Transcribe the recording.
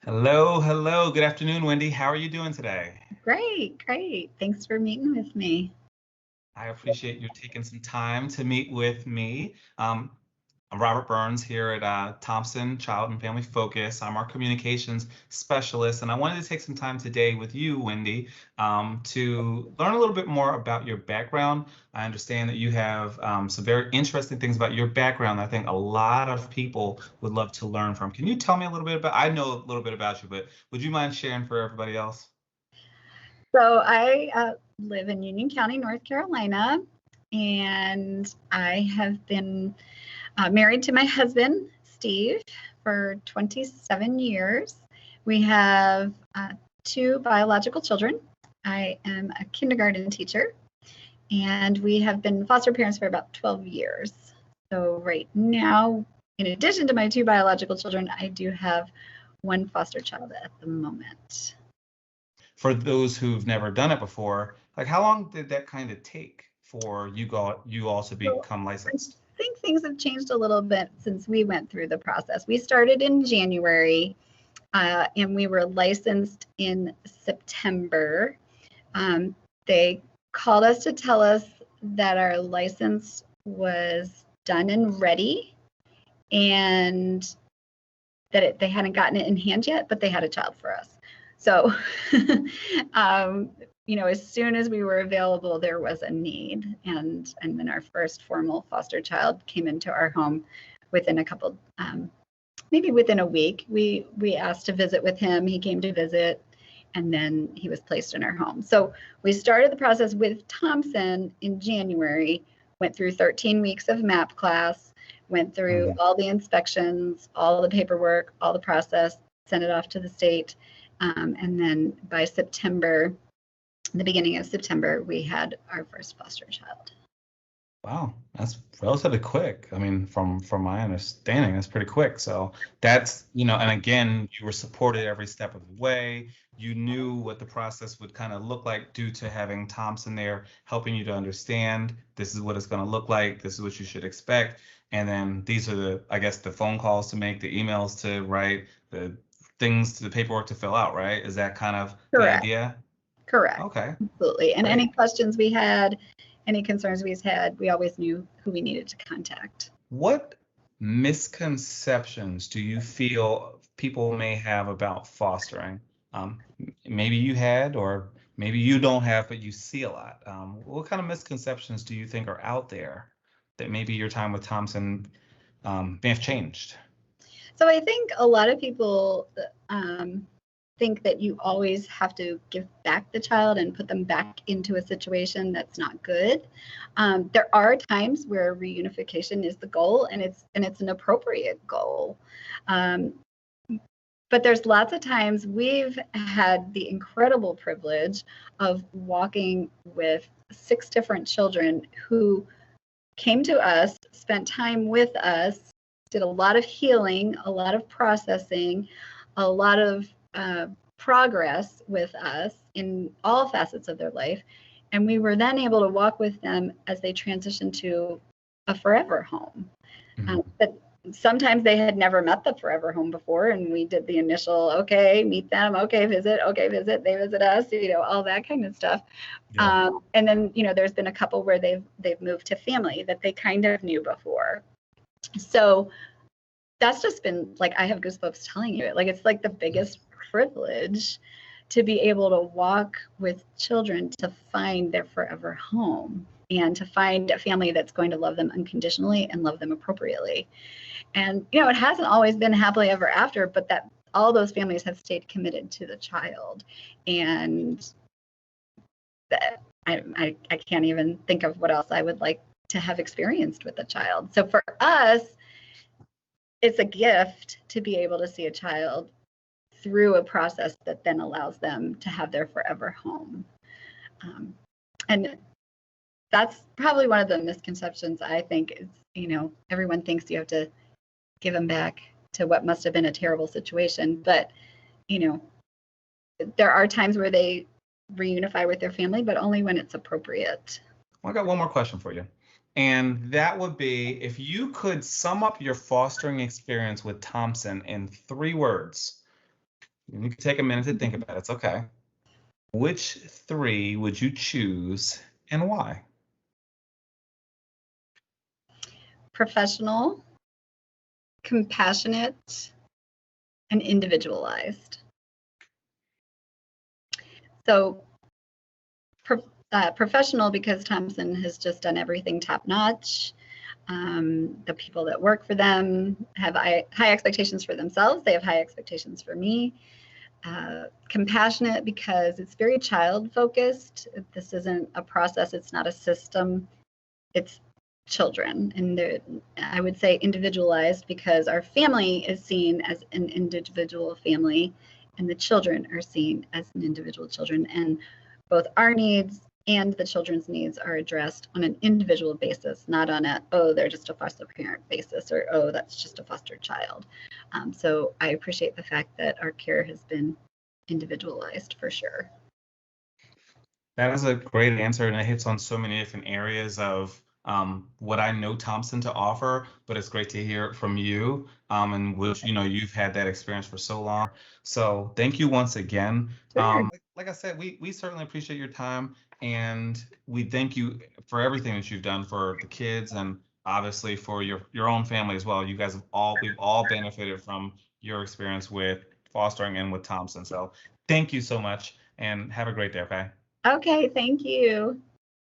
Hello, hello. Good afternoon, Wendy. How are you doing today? Great, great. Thanks for meeting with me. I appreciate you taking some time to meet with me. I'm Robert Burns here at Thompson Child and Family Focus. I'm our communications specialist, and I wanted to take some time today with you, Wendy, to learn a little bit more about your background. I understand that you have some very interesting things about your background that I think a lot of people would love to learn from. Can you tell me a little bit about, I know a little bit about you, but would you mind sharing for everybody else? So I live in Union County, North Carolina, and I have been married to my husband, Steve, for 27 years. We have two biological children. I am a kindergarten teacher, and we have been foster parents for about 12 years. So right now, in addition to my two biological children, I do have one foster child at the moment. For those who've never done it before, like how long did that kind of take for you all to So become I licensed? think things have changed a little bit since we went through the process. We started in January and we were licensed in September. They called us to tell us that our license was done and ready and that they hadn't gotten it in hand yet, but they had a child for us. So, as soon as we were available, there was a need, and then our first formal foster child came into our home within a couple, maybe within a week. We asked to visit with him. He came to visit, and then he was placed in our home. So we started the process with Thompson in January. Went through 13 weeks of MAP class. Went through Mhm. all the inspections, all the paperwork, all the process. Sent it off to the state. And then by September, the beginning of September, we had our first foster child. Wow, that's relatively quick. I mean, from my understanding, that's pretty quick. So that's, and again, you were supported every step of the way. You knew what the process would kind of look like due to having Thompson there helping you to understand this is what it's going to look like, this is what you should expect. And then these are I guess, the phone calls to make, the emails to write, the things, the paperwork to fill out, right? Is that kind of the Correct. idea? Correct. Okay, Absolutely. And any great. questions we had, any concerns we had, we always knew who we needed to contact. What misconceptions do you feel people may have about fostering? Maybe you had, or maybe you don't have, but you see a lot. What kind of misconceptions do you think are out there that maybe your time with Thompson may have changed? So I think a lot of people think that you always have to give back the child and put them back into a situation that's not good. There are times where reunification is the goal, and it's an appropriate goal. Um, but there's lots of times we've had the incredible privilege of walking with 6 different children who came to us, spent time with us, did a lot of healing, a lot of processing, a lot of progress with us in all facets of their life. And we were then able to walk with them as they transitioned to a forever home. Mhm. But sometimes they had never met the forever home before, and we did the initial, okay, meet them, okay, visit, they visit us, all that kind of stuff. Yeah. And then, there's been a couple where they've moved to family that they kind of knew before. So that's just been like, I have goosebumps telling you it. Like, it's like the biggest privilege to be able to walk with children to find their forever home and to find a family that's going to love them unconditionally and love them appropriately. And, it hasn't always been happily ever after, but that all those families have stayed committed to the child. And that I can't even think of what else I would like to have experienced with a child. So for us, it's a gift to be able to see a child through a process that then allows them to have their forever home. And that's probably one of the misconceptions, I think, is, everyone thinks you have to give them back to what must have been a terrible situation. But, there are times where they reunify with their family, but only when it's appropriate. Well, I got one more question for you. And that would be if you could sum up your fostering experience with Thompson in 3 words, You can take a minute to think about it. It's okay. Which three would you choose and why? Professional, compassionate, and individualized. So professional, because Thompson has just done everything top notch. The people that work for them have high expectations for themselves. They have high expectations for me. Compassionate, because it's very child focused. This isn't a process. It's not a system. It's children. And I would say individualized, because our family is seen as an individual family and the children are seen as an individual children. And both our needs and the children's needs are addressed on an individual basis, not on a, oh, they're just a foster parent basis, or, oh, that's just a foster child. So I appreciate the fact that our care has been individualized for sure. That is a great answer, and it hits on so many different areas of what I know Thompson to offer, but it's great to hear it from you, and which, you've had that experience for so long. So thank you once again. Sure. Like I said, we certainly appreciate your time, and we thank you for everything that you've done for the kids and obviously for your own family as well. We've all benefited from your experience with fostering and with Thompson. So thank you so much, and have a great day, okay? Okay, thank you.